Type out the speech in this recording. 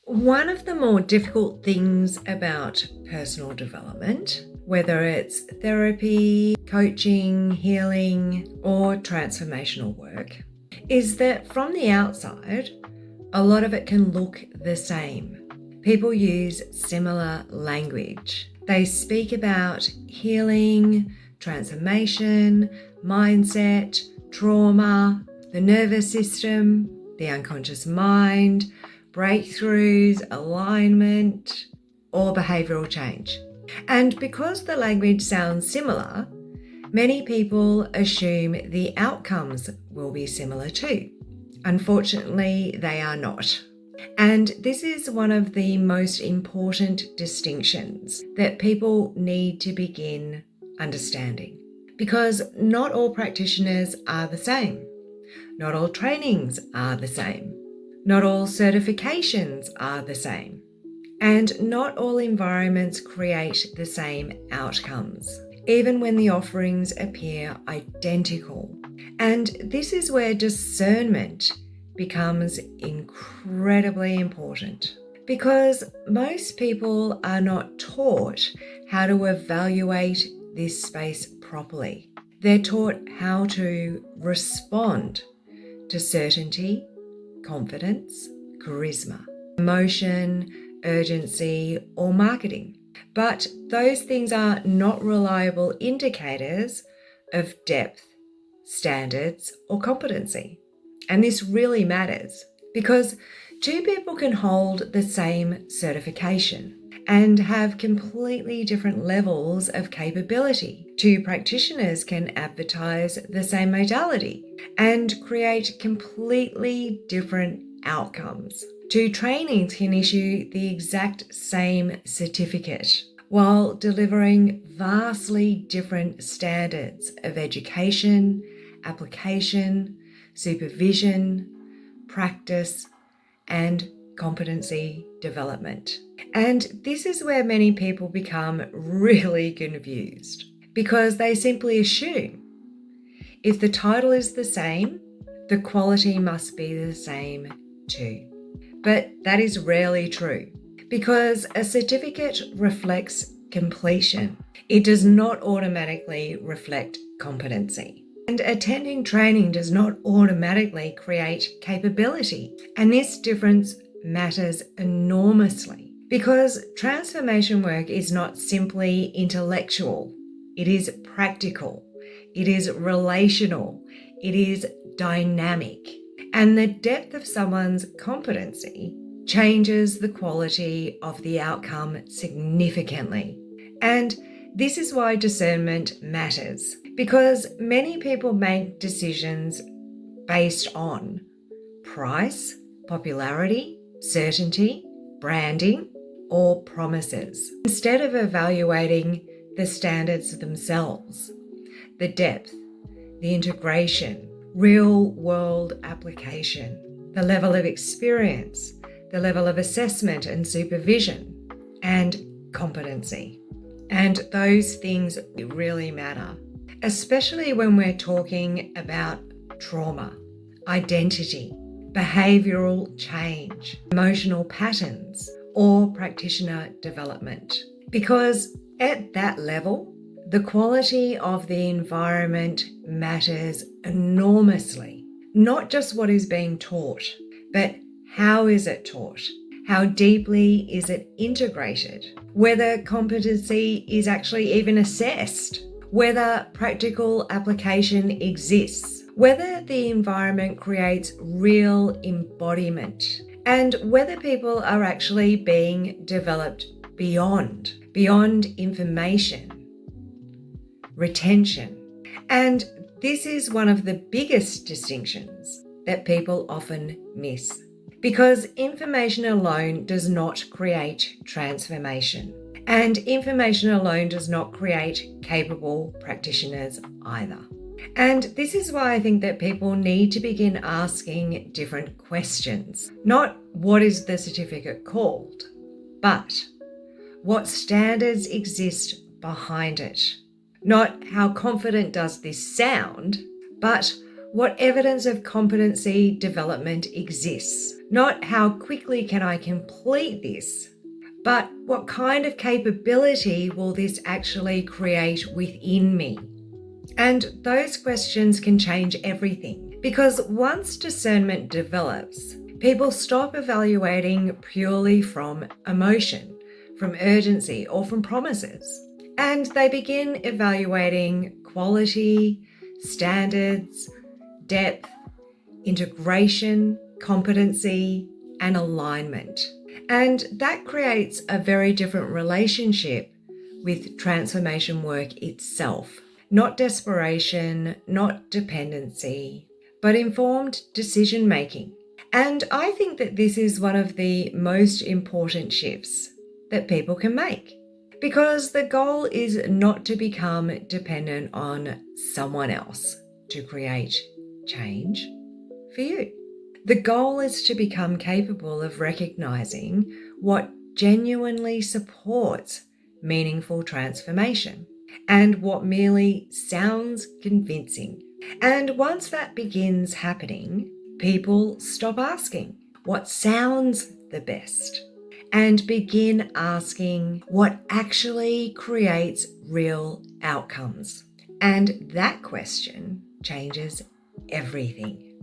One of the more difficult things about personal development, whether it's therapy, coaching, healing, or transformational work, is that from the outside, a lot of it can look the same. People use similar language. They speak about healing, transformation, mindset, trauma, the nervous system, the unconscious mind, breakthroughs, alignment, or behavioral change. And because the language sounds similar, many people assume the outcomes will be similar too. Unfortunately, they are not. And this is one of the most important distinctions that people need to begin understanding. Because not all practitioners are the same. Not all trainings are the same. Not all certifications are the same. And not all environments create the same outcomes, even when the offerings appear identical. And this is where discernment becomes incredibly important, because most people are not taught how to evaluate this space properly. They're taught how to respond to certainty, confidence, charisma, emotion, urgency, or marketing. But those things are not reliable indicators of depth, standards, or competency. And this really matters because two people can hold the same certification and have completely different levels of capability. Two practitioners can advertise the same modality and create completely different outcomes. Two trainings can issue the exact same certificate while delivering vastly different standards of education, application, supervision, practice, and competency development. And this is where many people become really confused because they simply assume if the title is the same, the quality must be the same too. But that is rarely true because a certificate reflects completion. It does not automatically reflect competency. And attending training does not automatically create capability. And this difference matters enormously because transformation work is not simply intellectual. It is practical. It is relational. It is dynamic. And the depth of someone's competency changes the quality of the outcome significantly. And this is why discernment matters, because many people make decisions based on price, popularity, certainty, branding, or promises, instead of evaluating the standards themselves, the depth, the integration, real-world application, the level of experience, the level of assessment and supervision, and competency. And those things really matter, especially when we're talking about trauma, identity, behavioral change, emotional patterns, or practitioner development. Because at that level, the quality of the environment matters enormously. Not just what is being taught, but how is it taught? How deeply is it integrated? Whether competency is actually even assessed? Whether practical application exists? Whether the environment creates real embodiment? And whether people are actually being developed beyond information, retention. And this is one of the biggest distinctions that people often miss. Because information alone does not create transformation. And information alone does not create capable practitioners either. And this is why I think that people need to begin asking different questions. Not what is the certificate called, but what standards exist behind it. Not how confident does this sound, but what evidence of competency development exists. Not how quickly can I complete this, but what kind of capability will this actually create within me? And those questions can change everything, because once discernment develops, people stop evaluating purely from emotion, from urgency, or from promises. And they begin evaluating quality, standards, depth, integration, competency, and alignment. And that creates a very different relationship with transformation work itself. Not desperation, not dependency, but informed decision making. And I think that this is one of the most important shifts that people can make, because the goal is not to become dependent on someone else to create change for you. The goal is to become capable of recognizing what genuinely supports meaningful transformation and what merely sounds convincing. And once that begins happening, people stop asking what sounds the best and begin asking what actually creates real outcomes. And that question changes everything.